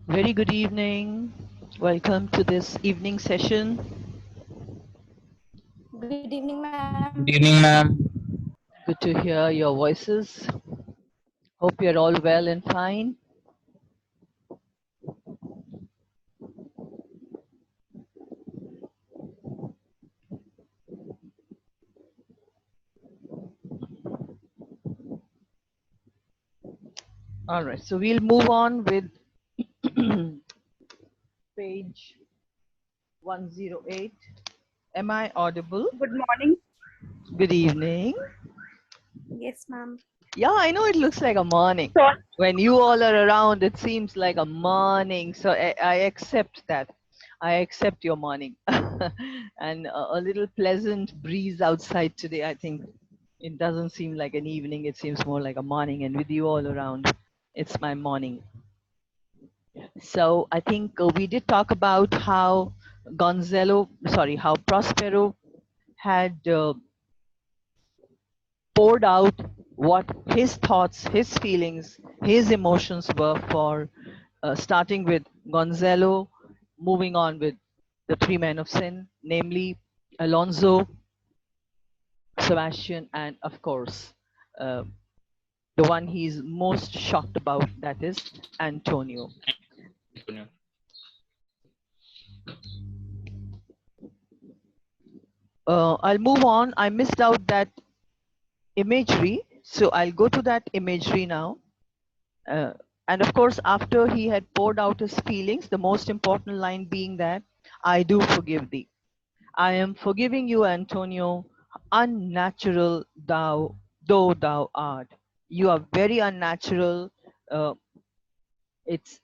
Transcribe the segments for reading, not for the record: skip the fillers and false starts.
Very good evening. Welcome to this evening session. Good evening, ma'am. Good evening, ma'am. Good to hear your voices. Hope you're all well and fine. All right, so we'll move on with page 108. Am I audible? Good morning. Good evening. Yes, ma'am. Yeah, I know it looks like a morning. Sure. When you all are around, it seems like a morning. So I accept that. I accept your morning. And a little pleasant breeze outside today, I think. It doesn't seem like an evening, it seems more like a morning. And with you all around, it's my morning. So I think we did talk about how how Prospero had poured out what his thoughts, his feelings, his emotions were for starting with Gonzalo, moving on with the three men of sin, namely Alonso, Sebastian, and of course, uh, the one he's most shocked about, that is Antonio. I'll move on. I missed out that imagery, so I'll go to that imagery now. And of course, after he had poured out his feelings, the most important line being that, I do forgive thee. I am forgiving you, Antonio, unnatural though thou art. You are very unnatural. Uh, it's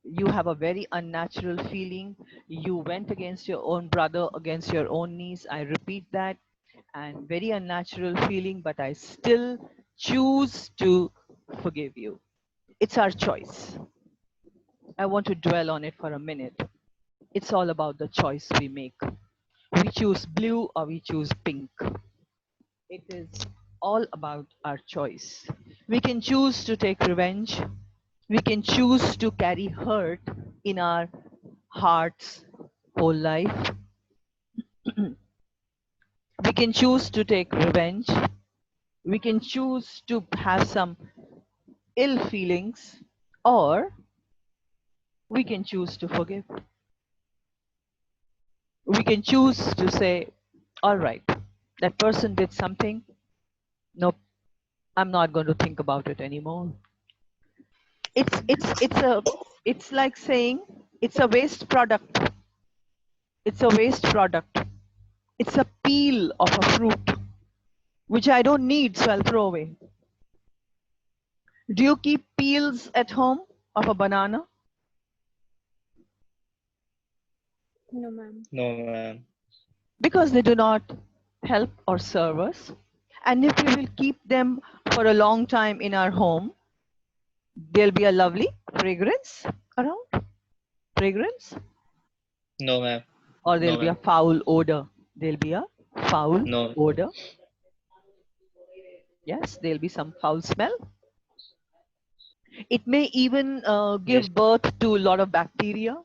you have a very unnatural feeling. You went against your own brother, against your own niece. I repeat that, and very unnatural feeling, but I still choose to forgive you. It's our choice. I want to dwell on it for a minute. It's all about the choice we make. We choose blue or we choose pink. It is all about our choice. We can choose to take revenge. We can choose to carry hurt in our hearts whole life. We can choose to take revenge. We can choose to have some ill feelings, or we can choose to forgive. We can choose to say, all right, that person did something. Nope, I'm not going to think about it anymore. It's like saying it's a waste product. It's a waste product. It's a peel of a fruit which I don't need, so I'll throw away. Do you keep peels at home of a banana? No, ma'am. No, ma'am. Because they do not help or serve us. And if we will keep them for a long time in our home, there'll be a lovely fragrance around. Fragrance? No, ma'am. Or there'll No, be a ma'am. foul odor. There'll be a foul No. odor. Yes, there'll be some foul smell. It may even Yes. give birth to a lot of bacteria.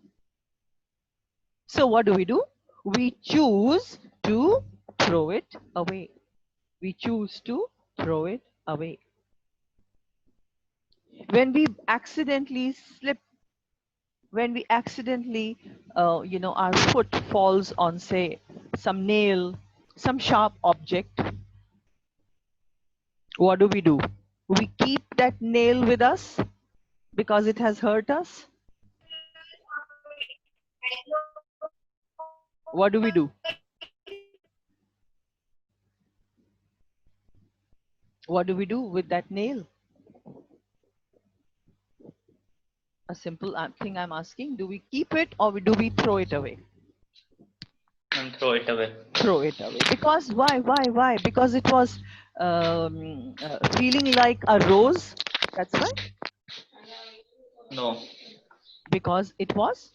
So what do? We choose to throw it away. We choose to throw it away. When we accidentally slip, when we accidentally, our foot falls on, say, some nail, some sharp object, what do? We keep that nail with us because it has hurt us. What do? What do we do with that nail? A simple thing I'm asking, do we keep it or do we throw it away? And throw it away. Throw it away. Because why? Because it was feeling like a rose. That's why. No. Because it was.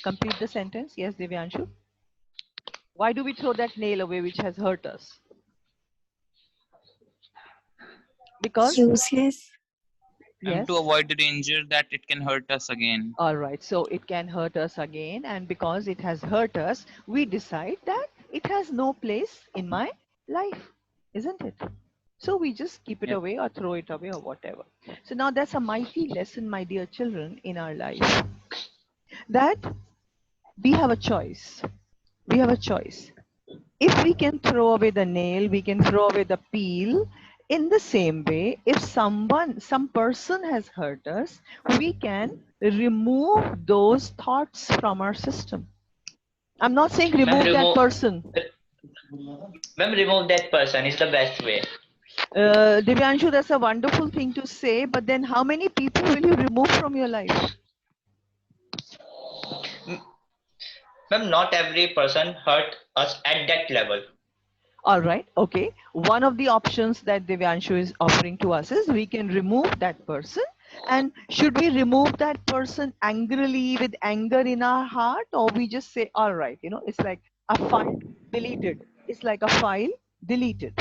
Complete the sentence. Yes, Divyanshu. Why do we throw that nail away which has hurt us? Because. Useless. And Yes. to avoid the danger that it can hurt us again. All right. So it can hurt us again. And because it has hurt us, we decide that it has no place in my life, isn't it? So we just keep it Yep. away or throw it away or whatever. So now that's a mighty lesson, my dear children, in our life, that we have a choice. We have a choice. If we can throw away the nail, we can throw away the peel. In the same way, if some person has hurt us, we can remove those thoughts from our system. I'm not saying remove that person. Ma'am, remove that person is the best way. Divyanshu, that's a wonderful thing to say, but then how many people will you remove from your life? Ma'am, not every person hurt us at that level. All right, okay. One of the options that Divyanshu is offering to us is we can remove that person. And should we remove that person angrily with anger in our heart, or we just say, all right, it's like a file deleted. It's like a file deleted.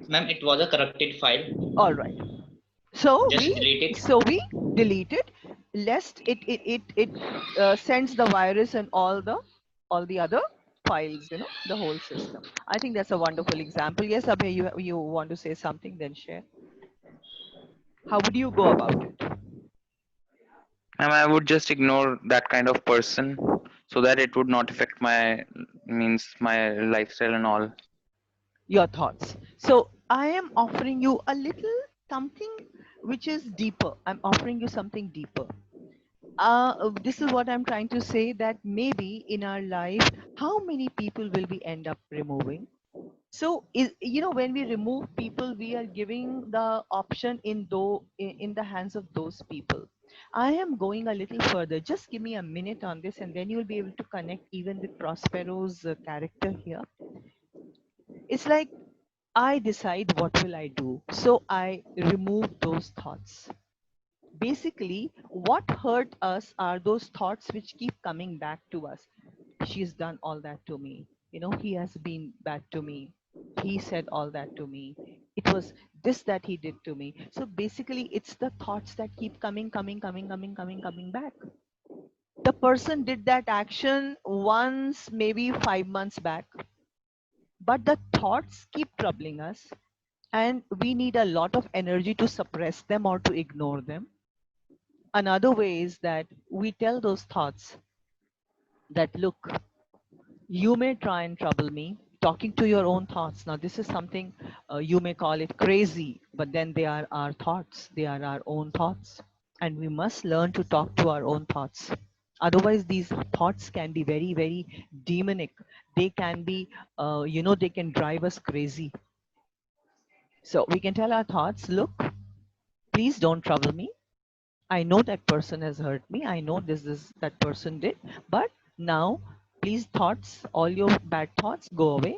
Ma'am, it was a corrupted file. All right. So Just delete it. we delete it, lest it sends the virus and all the other files, the whole system. I think that's a wonderful example. Yes, Abhay, you want to say something, then share. How would you go about it? And I would just ignore that kind of person so that it would not affect my lifestyle and all. Your thoughts. So I am offering you a little something which is deeper. I'm offering you something deeper. This is what I'm trying to say, that maybe in our life, how many people will we end up removing? So when we remove people, we are giving the option in the hands of those people. I am going a little further. Just give me a minute on this, and then you'll be able to connect even with Prospero's character here. It's like I decide what will I do. So I remove those thoughts. Basically, what hurt us are those thoughts which keep coming back to us. She's done all that to me. He has been bad to me. He said all that to me. It was this that he did to me. So basically, it's the thoughts that keep coming back. The person did that action once, maybe 5 months back, but the thoughts keep troubling us, and we need a lot of energy to suppress them or to ignore them. Another way is that we tell those thoughts that, look, you may try and trouble me, talking to your own thoughts. Now, this is something you may call it crazy, but then they are our thoughts. They are our own thoughts. And we must learn to talk to our own thoughts. Otherwise, these thoughts can be very, very demonic. They can be, they can drive us crazy. So we can tell our thoughts, look, please don't trouble me. I know that person has hurt me. I know that person did. But now, please, thoughts, all your bad thoughts, go away.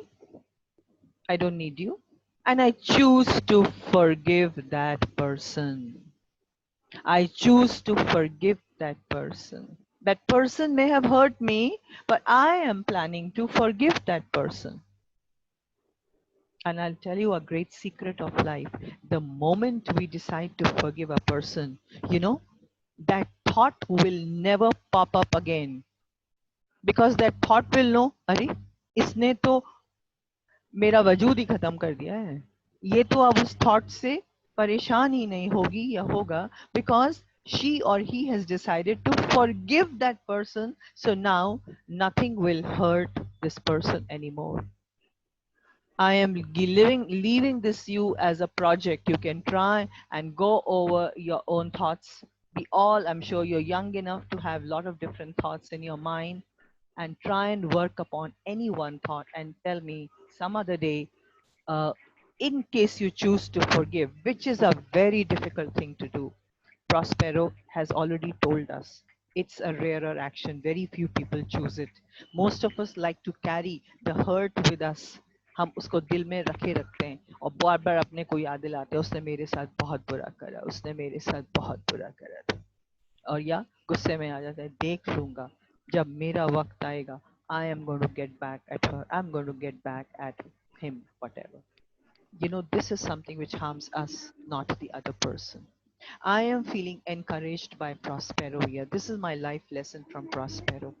I don't need you. And I choose to forgive that person. I choose to forgive that person. That person may have hurt me, but I am planning to forgive that person. And I'll tell you a great secret of life. The moment we decide to forgive a person, that thought will never pop up again. Because that thought will know, Are, isne to मेरा वजूद ही खत्म कर दिया है, ये तो अब उस थॉट से परेशान ही नहीं होगी या होगा, because she or he has decided to forgive that person, so now nothing will hurt this person anymore. I am leaving this you as a project. You can try and go over your own thoughts. We all, I'm sure you're young enough to have a lot of different thoughts in your mind, and try and work upon any one thought and tell me some other day, uh, in case you choose to forgive, which is a very difficult thing to do. Prospero has already told us it's a rarer action. Very few people choose it. Most of us like to carry the hurt with us. हम उसको दिल में रखे रखते हैं और बार बार अपने को याद दिलाते हैं, उसने मेरे साथ बहुत बुरा करा, उसने मेरे साथ बहुत बुरा करा था, और या गुस्से में आ जाता है, देख लूंगा जब मेरा वक्त आएगा, I am going to get back at her, I'm going to get back at him, whatever. You know, this is something which harms us, not the other person. I am feeling encouraged by Prospero here. This is my life lesson from Prospero.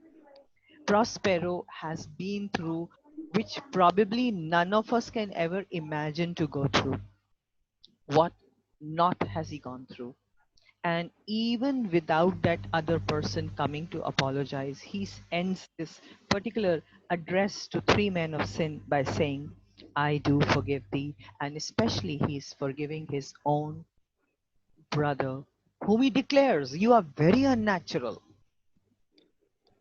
Prospero has been through which probably none of us can ever imagine to go through. What not has he gone through? And even without that other person coming to apologize, he ends this particular address to three men of sin by saying, I do forgive thee. And especially he's forgiving his own brother, whom he declares, you are very unnatural,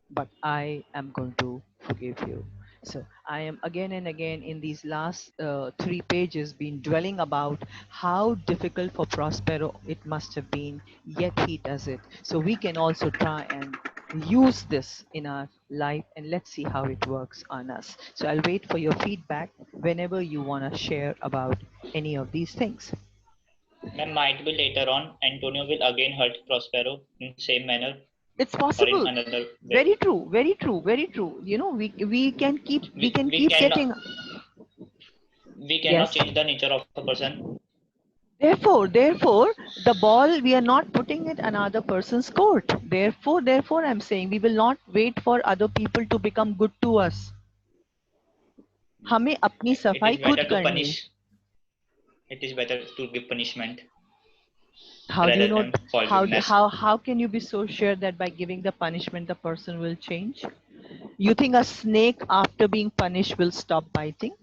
but I am going to forgive you. So I am again and again in these last 3 pages been dwelling about how difficult for Prospero it must have been, yet he does it. So we can also try and use this in our life, and let's see how it works on us. So I'll wait for your feedback whenever you want to share about any of these things. Ma'am, might be later on, Antonio will again hurt Prospero in same manner It's or in possible. another way. Very true, very true, very true. You know, we can keep We keep cannot- setting. We cannot Yes. change the nature of a person. Therefore, the ball, we are not putting it in another person's court. Therefore, I'm saying we will not wait for other people to become good to us. हमें अपनी It सफाई is खुद better to करनी है. punish. It is better to give punishment How do you rather know? than forgiveness. How can you be so sure that by giving the punishment the person will change? You think a snake after being punished will stop biting?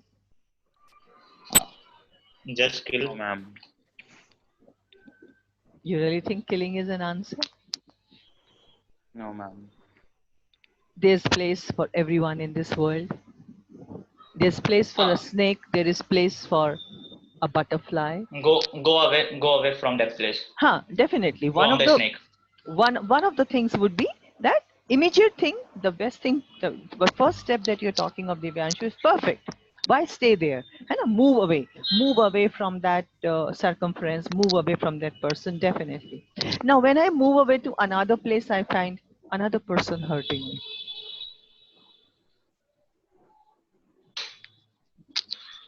Just No, kill. ma'am. You really think killing is an answer? No, ma'am. There's place for everyone in this world. There's place for a snake. There is place for a butterfly. Go away from that place. Huh, definitely. From the snake. One of the things would be that immediate thing, the best thing, the first step that you're talking of, Divyanshu, is perfect. Why stay there? And move away from that circumference, move away from that person, definitely. Now, when I move away to another place, I find another person hurting me.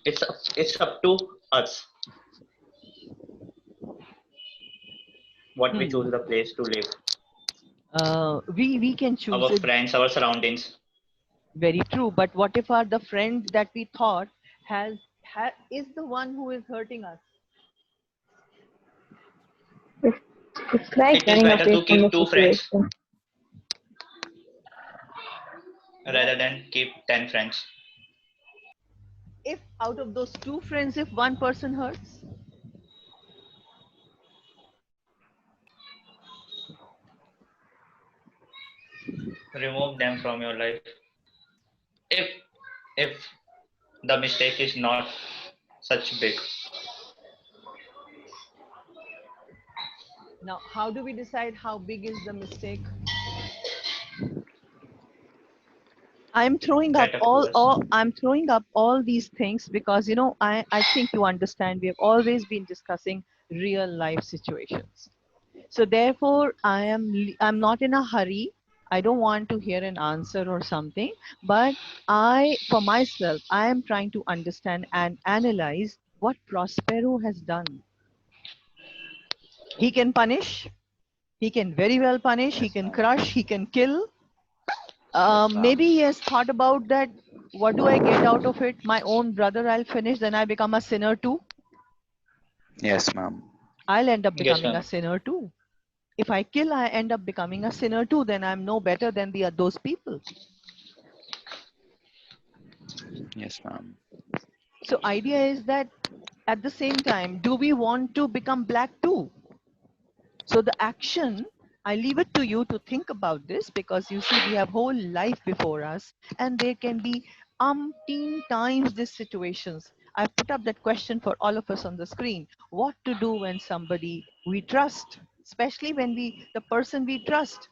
It's up to us what we choose the place to live. We can choose Our it. friends, our surroundings. Very true. But what if the friend that we thought is the one who is hurting us? It's like It is running better away to from keep the two friends situation. rather than keep 10 friends. If out of those 2 friends, if one person hurts, Remove them from your life. If the mistake is not such big. now how do we decide how big is the mistake? I'm throwing up That up to us. I'm throwing up all these things because, you know, I think you understand, we have always been discussing real life situations. So therefore, I'm not in a hurry. I don't want to hear an answer or something, but for myself, I am trying to understand and analyze what Prospero has done. He can punish. He can very well punish. He can crush. He can kill. Yes, ma'am. Maybe he has thought about that. what do I get out of it? My own brother I'll finish, then I become a sinner too. Yes, ma'am. I'll end up Yes, becoming ma'am. a sinner too. If I kill, I end up becoming a sinner too. Then I'm no better than those people. Yes, ma'am. So idea is that at the same time, do we want to become black too? So the action, I leave it to you to think about this, because you see, we have whole life before us, and there can be umpteen times these situations. I put up that question for all of us on the screen. What to do when somebody we trust, especially when the person we trust.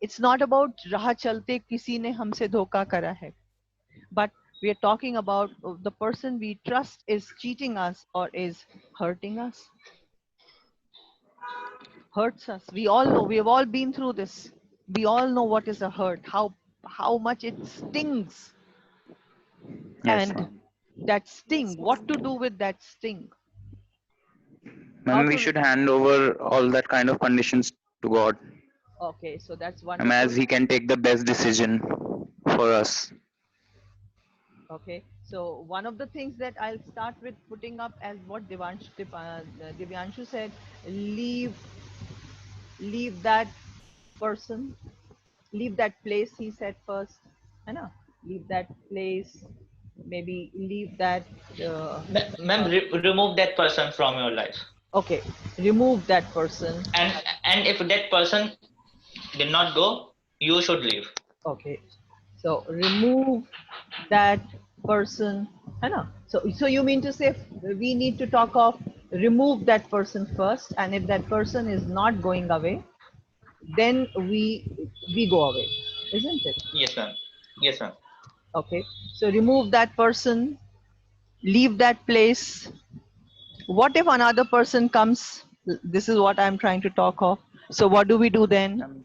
It's not about raha chalte kisi ne humse dhoka kara hai, but we are talking about the person we trust is cheating us or is hurting us. Hurts us. We all know, we have all been through this. We all know what is a hurt, how much it stings. Yes, And ma'am. that sting, what to do with that sting? How Ma'am, we to should hand over all that kind of conditions to God. Okay, so that's As wonderful. He can take the best decision for us. Okay, so one of the things that I'll start with putting up, as what Divyanshu said, leave that person, leave that place, he said first, है ना? Leave that place, maybe leave that Ma'am, remove that person from your life. okay, remove that person. And if that person did not go, you should leave. Okay, so remove that person, है ना? So you mean to say we need to talk of remove that person first, and if that person is not going away, then we go away, isn't it? Yes, ma'am. Yes, ma'am. Okay, so remove that person, leave that place. What if another person comes? This is what I'm trying to talk of. So what do we do then?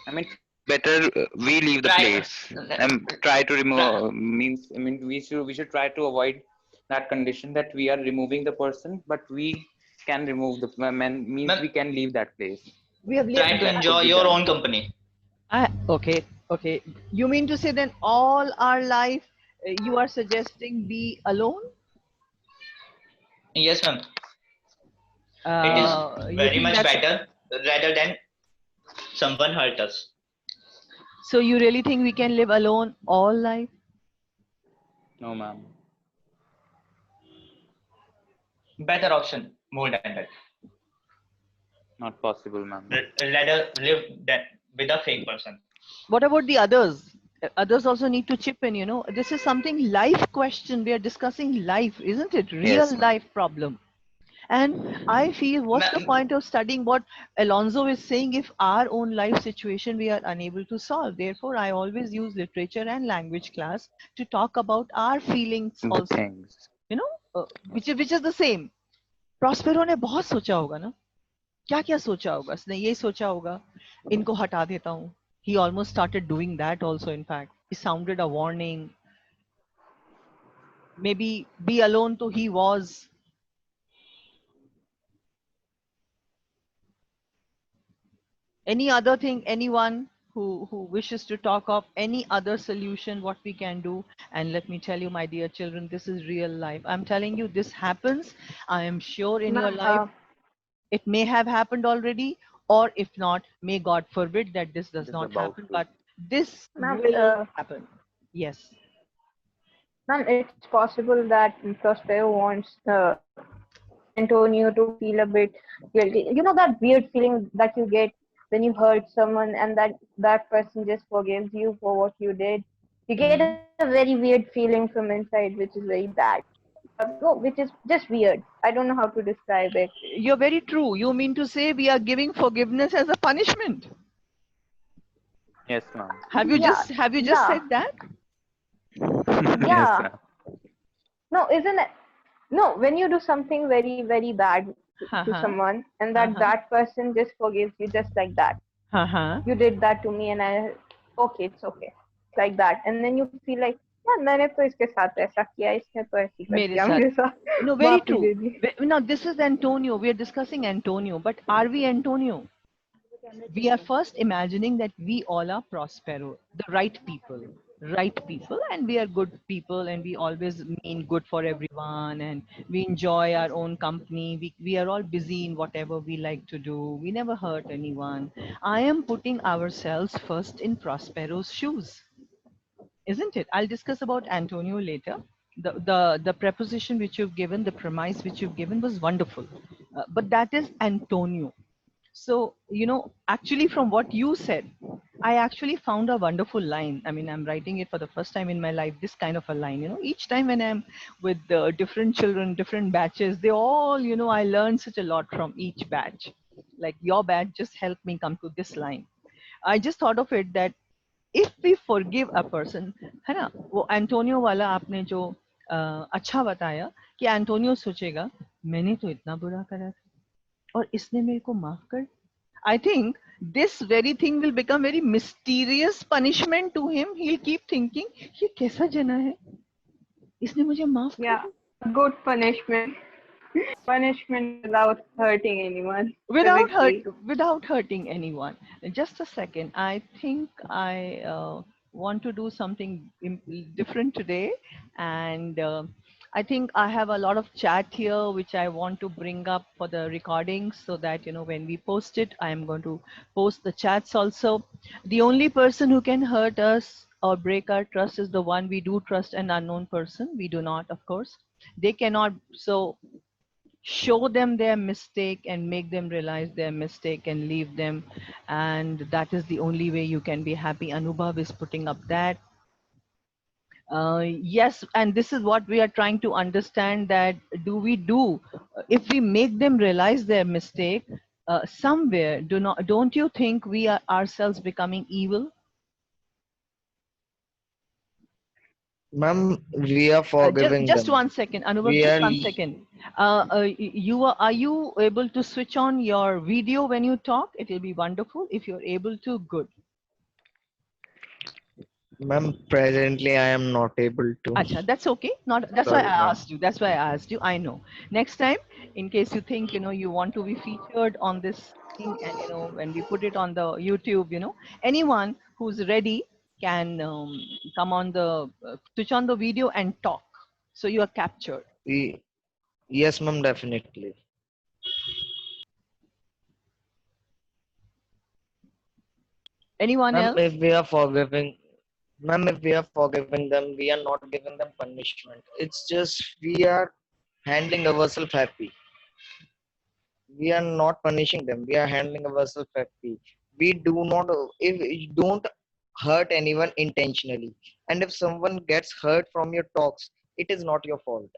I mean, better we leave the Try. place and try to remove. Means, I mean, we should try to avoid that condition that we are removing the person, but we can remove the man. Means Ma'am, we can leave that place. We have try lived. to That enjoy could be your done. own company. Okay, okay. You mean to say then all our life you are suggesting be alone? Yes, ma'am. It is You very think much that's better rather than someone hurt us. so? You really think we can live alone all life? No, ma'am. Better option more than that. Not possible, ma'am. Rather live that with a fake person. What about the others? Others also need to chip in. This is something life question. We are discussing life, isn't it? Real Yes, ma'am. life problem. And I feel, what's the Ma'am, point of studying what Alonso is saying if our own life situation we are unable to solve? Therefore, I always use literature and language class to talk about our feelings The also, things. which is the same. Prospero ने बहुत सोचा होगा ना, क्या क्या सोचा होगा, उसने ये सोचा होगा, इनको हटा देता हूँ. He almost started doing that also, in fact. He sounded a warning. Maybe be alone to he was. Any other thing, anyone who wishes to talk of any other solution, what we can do? And let me tell you, my dear children, this is real life. I'm telling you, this happens. I am sure in your Ma'am, life, it may have happened already, or if not, may God forbid that this does It is not about happen, to. but this ma'am, will happen. Yes. ma'am, it's possible that Prospero wants Antonio to feel a bit guilty. You know that weird feeling that you get when you hurt someone and that person just forgives you for what you did. You get a very weird feeling from inside, which is very bad. No, which is just weird. I don't know how to describe it. You're very true. You mean to say we are giving forgiveness as a punishment? Yes, ma'am. Yeah, Have you just yeah, said that? Yes, yeah. ma'am. No, isn't it? No, when you do something very, very bad to Uh-huh. someone and Uh-huh. that person just forgives you just like that. Uh-huh. You did that to me and okay, it's okay. It's like that. And then you feel like, यार मैंने तो इसके साथ ऐसा किया इसने तो ऐसी कर मेरे दिया साथ. मेरे साथ No, very माफी true. They the. Now, this is Antonio. We are discussing Antonio, but are we Antonio? We are first imagining that we all are Prospero, the right people. right people, and we are good people, and we always mean good for everyone, and we enjoy our own company. We are all busy in whatever we like to do. We never hurt anyone. I am putting ourselves first in Prospero's shoes, isn't it? I'll discuss about Antonio later. The preposition which you've given, the premise which you've given was wonderful. But that is Antonio. So, actually, from what you said, I actually found a wonderful line. I mean, I'm writing it for the first time in my life, this kind of a line. Each time when I'm with different children, different batches, they all, I learned such a lot from each batch. Like your batch just helped me come to this line. I just thought of it that if we forgive a person, है ना, वो Antonio वाला आपने जो अच्छा बताया कि Antonio सोचेगा मैंने तो इतना बुरा करा था और इसने मेरे को माफ कर. I think this very thing will become very mysterious punishment to him. He'll keep thinking, ये कैसा जना है? इसने मुझे माफ कर Yeah, good punishment. Punishment without hurting anyone without physically. without hurting anyone. Just a second. I think I want to do something different today, and I think I have a lot of chat here which I want to bring up for the recording, so that when we post it, I am going to post the chats also. The only person who can hurt us or break our trust is the one we do trust, an unknown person. We do not, of course. They cannot. So show them their mistake and make them realize their mistake and leave them, and that is the only way you can be happy. Anubhav is putting up that. Yes, and this is what we are trying to understand, that if we make them realize their mistake, somewhere, don't you think we are ourselves becoming evil? Ma'am, we are Just forgiving just them. one second, Anubhav, We just are, one second. Are you able to switch on your video when you talk? It will be wonderful if you're able to. Good. ma'am, presently I am not able to. Acha, that's okay. Not that's why Sorry, I ma'am. asked you. That's why I asked you. I know. Next time, in case you think you want to be featured on this thing, and when we put it on the YouTube, anyone who's ready can come on the switch on the video and talk. So you are captured. We, yes, ma'am, definitely. Anyone Ma'am, else? if we are forgiving, ma'am, if we are forgiving them, we are not giving them punishment. It's just we are handling ourselves happy. We are not punishing them. We are handling ourselves happy. We do not, if you don't hurt anyone intentionally, and if someone gets hurt from your talks, it is not your fault.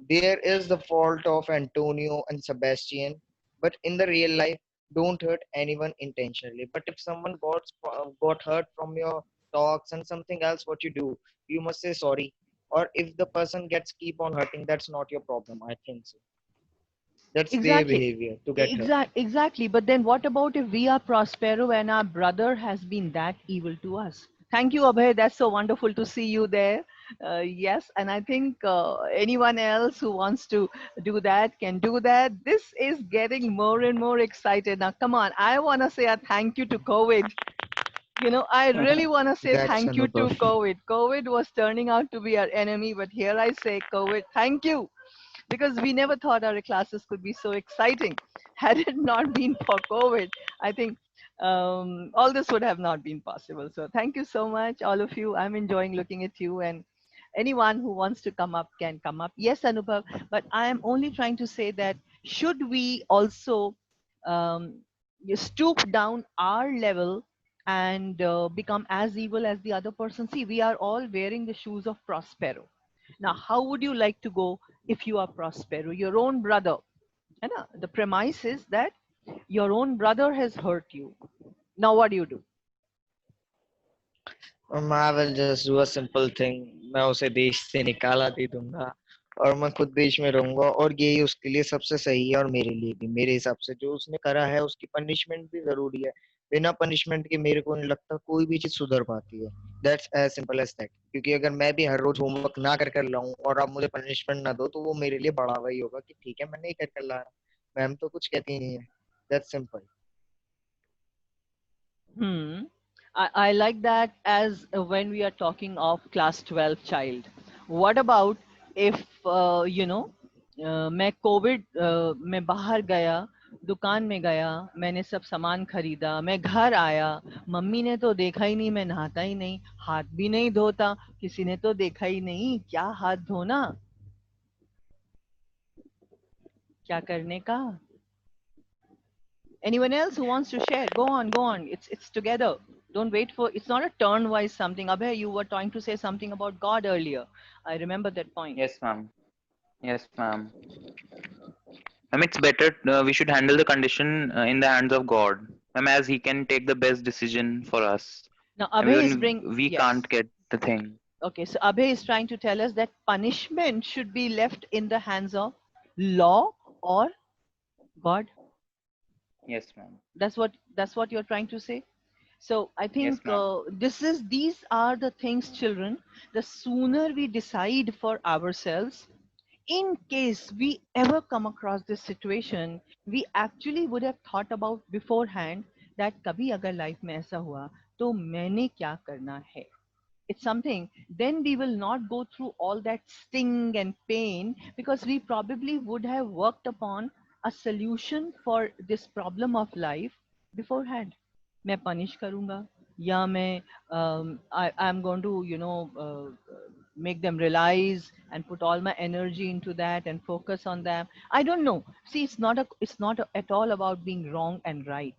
There is the fault of Antonio and Sebastian, but in the real life, don't hurt anyone intentionally. But if someone got hurt from your talks and something else, what you do, you must say sorry. Or if the person gets keep on hurting, that's not your problem. I think so. That's their Exactly. behavior to get hurt. Exactly. But then what about if we are Prospero and our brother has been that evil to us? Thank you, Abhay. That's so wonderful to see you there. Yes, and I think anyone else who wants to do that can do that. This is getting more and more excited. Now, come on. I want to say a thank you to COVID. I really want to say That's thank you to Anubhav. COVID. COVID was turning out to be our enemy, but here I say, COVID, thank you, because we never thought our classes could be so exciting. Had it not been for COVID, I think all this would have not been possible. So thank you so much, all of you. I'm enjoying looking at you, and anyone who wants to come up can come up. Yes, Anubhav, but I am only trying to say that should we also um, stoop down our level and become as evil as the other person? See, we are all wearing the shoes of Prospero. Now, how would you like to go if you are Prospero, your own brother? है ना? The premise is that your own brother has hurt you. Now, what do you do? I will just do a simple thing. मैं उसे देश से निकाला दे दूंगा और मैं खुद देश में रहूंगा और यही उसके लिए सबसे सही है और मेरे लिए भी मेरे हिसाब से जो उसने करा है उसकी पनिशमेंट भी जरूरी है बिना पनिशमेंट के मेरे को नहीं लगता कोई भी चीज सुधर पाती है that's as simple as that क्योंकि अगर मैं भी हर रोज होमवर्क ना कर कर लाऊं और आप मुझे पनिशमेंट ना दो तो वो मेरे लिए बढ़ावा ही होगा कि ठीक है मैं नहीं कर कर ला रहा मैम तो कुछ कहती नहीं है that's simple Hmm. I like that as when we are talking of class 12 child. What about if, मैं कोविड में बाहर गया, दुकान में गया, मैंने सब सामान खरीदा, मैं घर आया, मम्मी ने तो देखा ही नहीं, मैं नहाता ही नहीं, हाथ भी नहीं धोता, किसी ने तो देखा ही नहीं, क्या हाथ धोना, क्या करने का? Anyone else who wants to share? Go on, go on. It's together. Don't wait for. It's not a turn-wise something. Abhay, you were trying to say something about God earlier. I remember that point. Yes, ma'am. Yes, ma'am. It's better. We should handle the condition in the hands of God, as He can take the best decision for us. Now, I Abhay is mean, we yes. can't get the thing. Okay, so Abhay is trying to tell us that punishment should be left in the hands of law or God. Yes, ma'am. That's what you're trying to say. So I think ma'am. these are the things, children. The sooner we decide for ourselves, in case we ever come across this situation, we actually would have thought about beforehand that kabhi agar life mein aisa hua, to maine kya karna hai. It's something, then we will not go through all that sting and pain, because we probably would have worked upon a solution for this problem of life beforehand. मैं punish करूंगा, या मैं I'm going to make them realize and put all my energy into that and focus on them. I don't know. See, it's not at all about being wrong and right.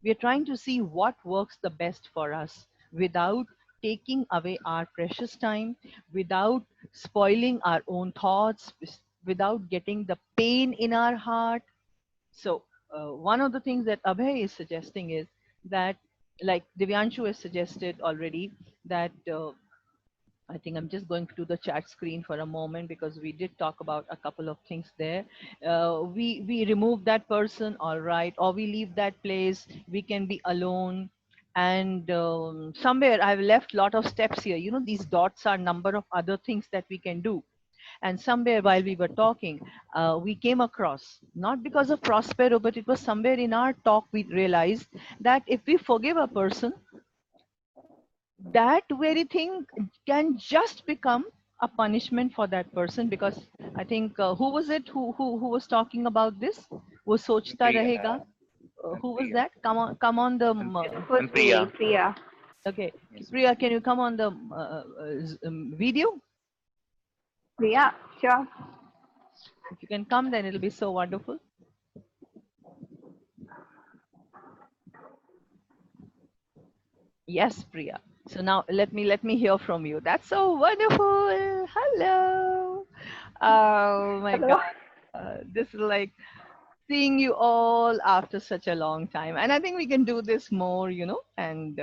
We are trying to see what works the best for us without taking away our precious time, without spoiling our own thoughts, without getting the pain in our heart. So one of the things that Abhay is suggesting is that, like Divyanshu has suggested already, that I think I'm just going to the chat screen for a moment, because we did talk about a couple of things there. We remove that person, all right, or we leave that place. We can be alone, and somewhere I've left lot of steps here. You know, these dots are number of other things that we can do. And somewhere while we were talking, we came across, not because of Prospero, but it was somewhere in our talk we realized that if we forgive a person, that very thing can just become a punishment for that person. Because I think who was it who was talking about this? वो सोचता रहेगा. Who was that? Come on the It was Priya. me, Priya. okay, Yes. Priya, can you come on the video? Priya, sure. If you can come, then it'll be so wonderful. Yes, Priya. So now let me hear from you. That's so wonderful. Hello. Oh my Hello. God. This is like seeing you all after such a long time. And I think we can do this more, and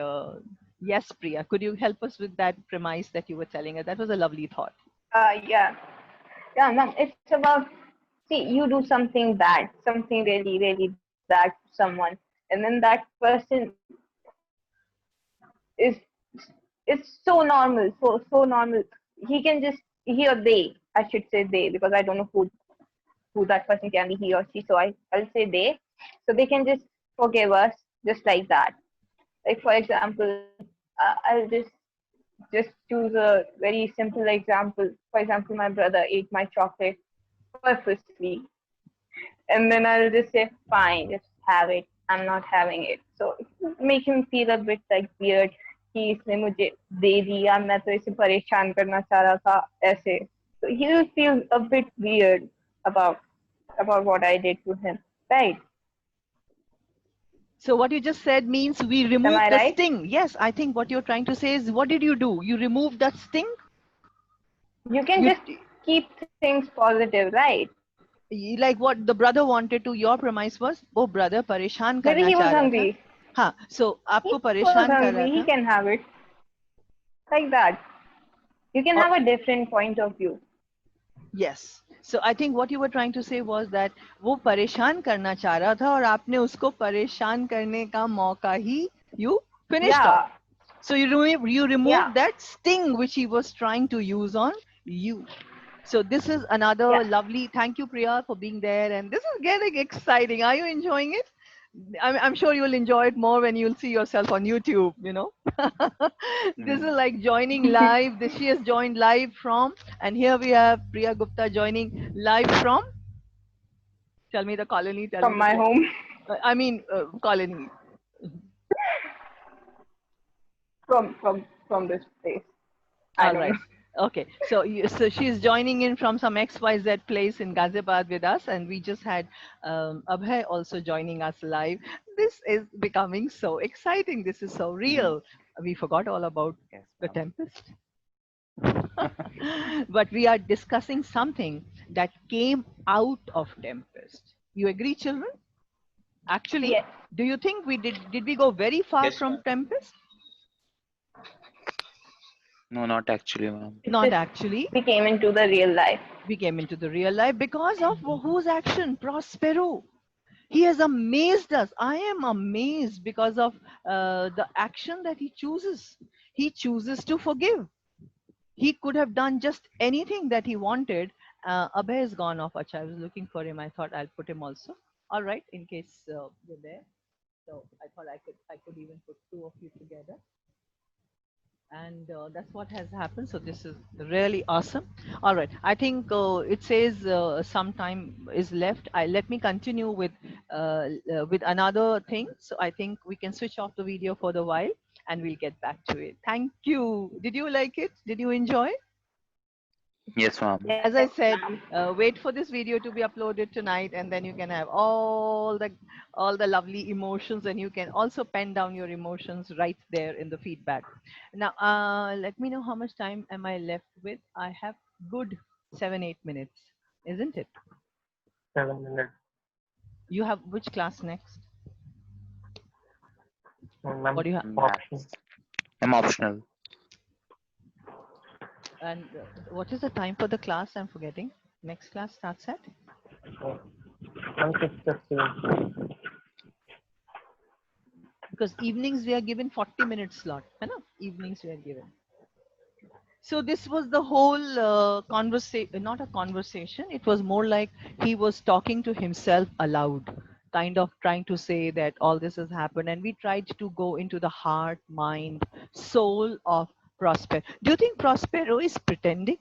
yes, Priya, could you help us with that premise that you were telling us? That was a lovely thought. Yeah. Yeah, ma'am, it's about, see, you do something bad, something really, really bad to someone, and then that person is, it's so normal, so normal. He can just, he or they, I should say they, because I don't know who that person can be, he or she, so I'll say they. So they can just forgive us just like that. Like, for example, I'll just choose a very simple example. For example, my brother ate my chocolate purposely, and then I'll just say, fine, just have it. I'm not having it. So make him feel a bit like weird. कि इसने मुझे दे दिया, मैं तो इसे परेशान करना चाह रहा था ऐसे. So he will feel a bit weird about what I did to him, right? So what you just said means we remove I the right? sting. Yes, I think what you're trying to say is, what did you do? You removed that sting? You can just keep things positive, right? Like what the brother wanted to, your premise was, oh brother परेशान Maybe करना he was चाह रहा था. hungry. हाँ, so He आपको was परेशान कर रहा hungry. He था. can have it. Like that. You can have a different point of view. Yes. So I think what you were trying to say was that वो परेशान करना चाह रहा था और आपने उसको परेशान करने का मौका ही you finished off. So you removed that sting which he was trying to use on you. So this is another lovely. Thank you, Priya, for being there. And this is getting exciting. Are you enjoying it? I'm sure you'll enjoy it more when you'll see yourself on YouTube, you know. This is like joining live. She has joined live from, and here we have Priya Gupta joining live from, tell me the colony, tell me From the my place. home. Colony. From this place. I All don't right. know. Okay. So, so she's joining in from some XYZ place in Ghaziabad with us, and we just had Abhay also joining us live. This is becoming so exciting. This is so real. We forgot all about Yes, the ma'am. Tempest. But we are discussing something that came out of Tempest. You agree, children? Actually, Yes. do you think we did we go very far Yes, from ma'am. Tempest? No, not actually, ma'am. Not actually. We came into the real life. We came into the real life because of whose action? Prospero. He has amazed us. I am amazed because of the action that he chooses. He chooses to forgive. He could have done just anything that he wanted. Abhay is gone off. Acha, I was looking for him. I thought I'll put him also. All right, in case you're there. So I thought I could even put two of you together. And that's what has happened. So this is really awesome. All right, I think it says some time is left. Let me continue with another thing. So I think we can switch off the video for the while and we'll get back to it. Thank you. Did you like it? Did you enjoy? Yes, ma'am. As I Yes, said, ma'am. wait for this video to be uploaded tonight, and then you can have all the lovely emotions, and you can also pen down your emotions right there in the feedback. Now, let me know how much time am I left with. I have good 7-8 minutes, isn't it? 7 minutes. You have which class next? Ma'am, What do you have? option. I'm optional. And what is the time for the class? I'm forgetting. Next class starts at? Ma'am, 6:15. Because evenings we are given 40-minute slot. Hai na? Evenings we are given. So this was the whole conversation, not a conversation. It was more like he was talking to himself aloud, kind of trying to say that all this has happened. And we tried to go into the heart, mind, soul of Prospero. Do you think Prospero is pretending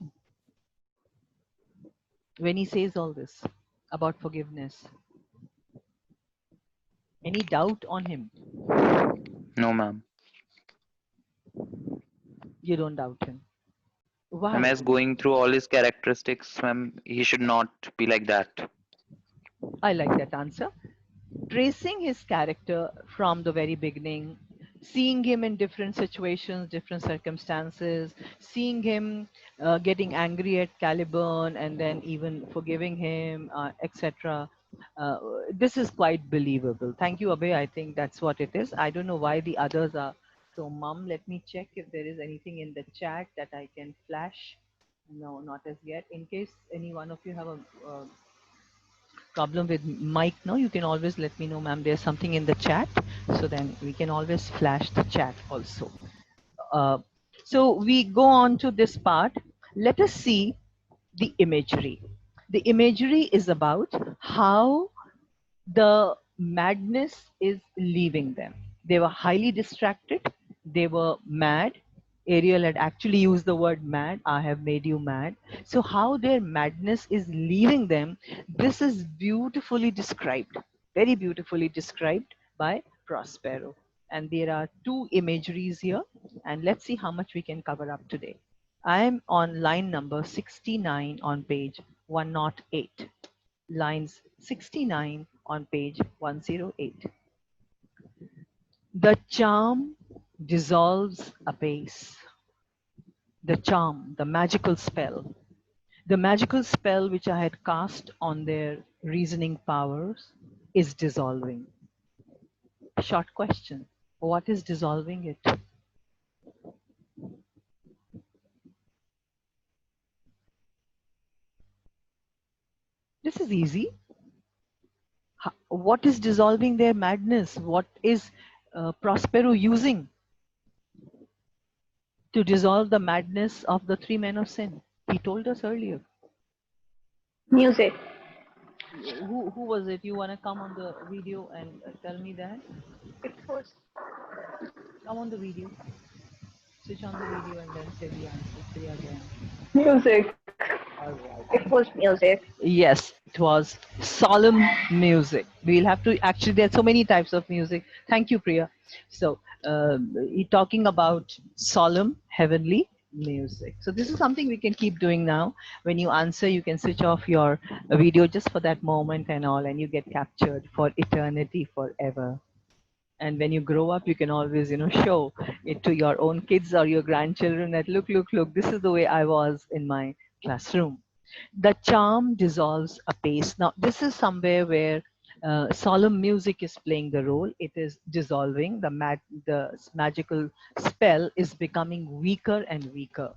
when he says all this about forgiveness? Any doubt on him? No, ma'am. You don't doubt him. Ma'am, Why? as going through all his characteristics, ma'am, he should not be like that. I like that answer. Tracing his character from the very beginning, seeing him in different situations, different circumstances, seeing him getting angry at Caliban and then even forgiving him, etc. This is quite believable. Thank you, Abhay. I think that's what it is. I don't know why the others are so mum. Let me check if there is anything in the chat that I can flash. No, not as yet. In case any one of you have a problem with mic, no, you can always let me know, ma'am. There's something in the chat, so then we can always flash the chat also. Uh, so we go on to this part. Let us see the imagery. The imagery is about how the madness is leaving them. They were highly distracted. They were mad. Ariel had actually used the word mad. I have made you mad. So, how their madness is leaving them, this is beautifully described, very beautifully described by Prospero. And there are two imageries here. And let's see how much we can cover up today. I am on line number 69 on page 108. Lines 69 on page 108. The charm dissolves apace. The charm, the magical spell. The magical spell which I had cast on their reasoning powers is dissolving. Short question. What is dissolving it? This is easy. What is dissolving their madness? What is Prospero using to dissolve the madness of the three men of sin? He told us earlier. Music. Who was it? You want to come on the video and tell me that? It was Come on the video. Switch on the video and then say the answer. Say again. music. All right. It was music. Yes, it was solemn music. We'll have to actually, there are so many types of music. Thank you, Priya. So, talking about solemn, heavenly music. So, this is something we can keep doing now. When you answer, you can switch off your video just for that moment and all, and you get captured for eternity, forever. And when you grow up, you can always, show it to your own kids or your grandchildren that look, this is the way I was in my classroom. The charm dissolves apace. Now, this is somewhere where solemn music is playing the role. It is dissolving. The magical spell is becoming weaker and weaker.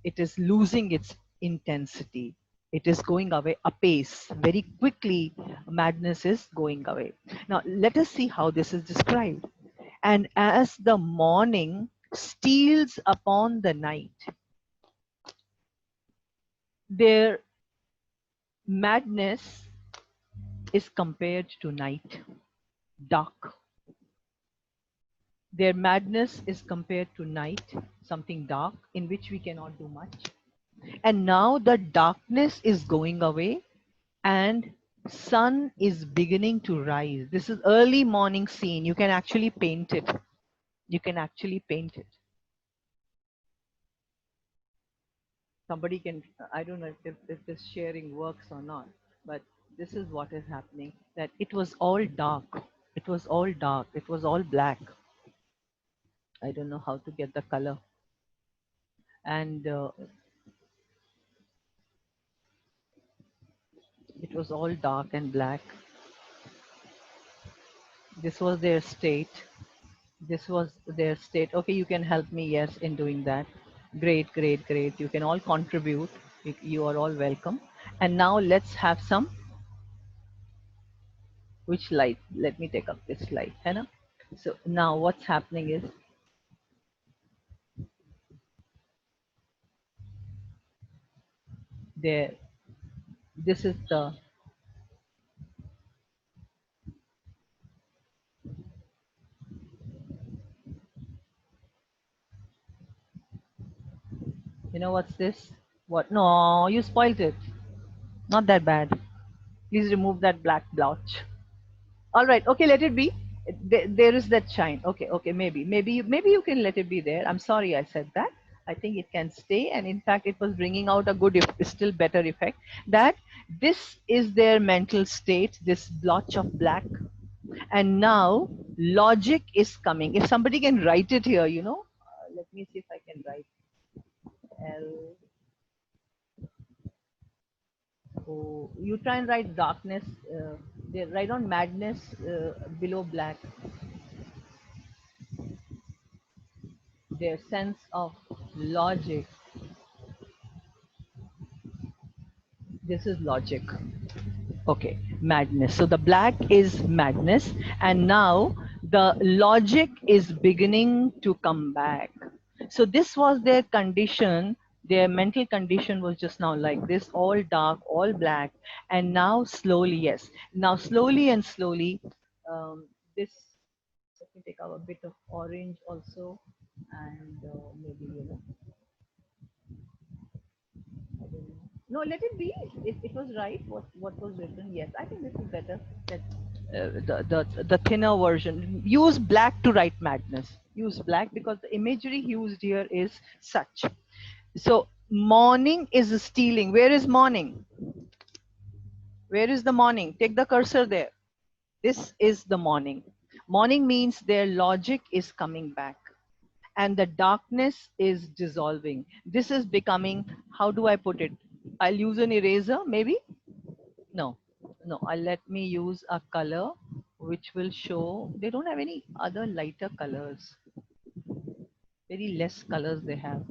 It is losing its intensity. It is going away apace. Very quickly, madness is going away. Now, let us see how this is described. And as the morning steals upon the night, their madness is compared to night, dark. Their madness is compared to night, something dark in which we cannot do much. And now the darkness is going away and sun is beginning to rise. This is early morning scene. You can actually paint it. You can actually paint it. Somebody can, I don't know if this sharing works or not, but this is what is happening, that it was all dark. It was all dark. It was all black. I don't know how to get the color. And it was all dark and black. This was their state. This was their state. Okay, you can help me, yes, in doing that. Great, great, great. You can all contribute. You are all welcome. And now let's have some, which light? Let me take up this light. Hannah? So now what's happening is, there, this is the, what's this? What? No, you spoiled it. Not that bad. Please remove that black blotch. All right. Okay, let it be. There is that shine. Okay, okay, maybe you can let it be there. I'm sorry I said that. I think it can stay, and in fact, it was bringing out a good, still better effect. That this is their mental state, this blotch of black, and now logic is coming. If somebody can write it here, let me see if I can write L. Oh, you try and write darkness. They write on madness below black. Their sense of logic. This is logic. Okay, madness. So the black is madness, and now the logic is beginning to come back. So this was their condition. Their mental condition was just now like this, all dark, all black, and now slowly, yes, now slowly and slowly, this. Let me take out a bit of orange also, and maybe I don't know. No, let it be. It was right. What was written? Yes, I think this is better. That the thinner version. Use black to write madness. Use black because the imagery used here is such. So morning is stealing. Where is morning? Where is the morning? Take the cursor there. This is the morning. Morning means their logic is coming back. And the darkness is dissolving. This is becoming, how do I put it? I'll use an eraser, maybe? No, let me use a color which will show, they don't have any other lighter colors. Very less colors they have.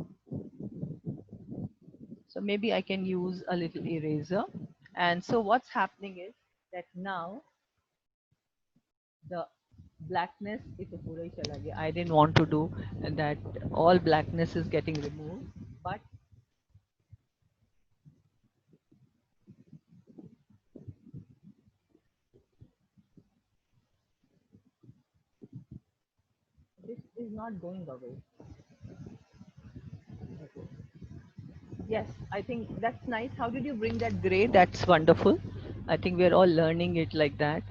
So maybe I can use a little eraser. And so what's happening is that now the blackness is a pura hi chala gaya. I didn't want to do that. All blackness is getting removed, but is not going away. Yes, I think that's nice. How did you bring that gray? That's wonderful. I think we're all learning it like that.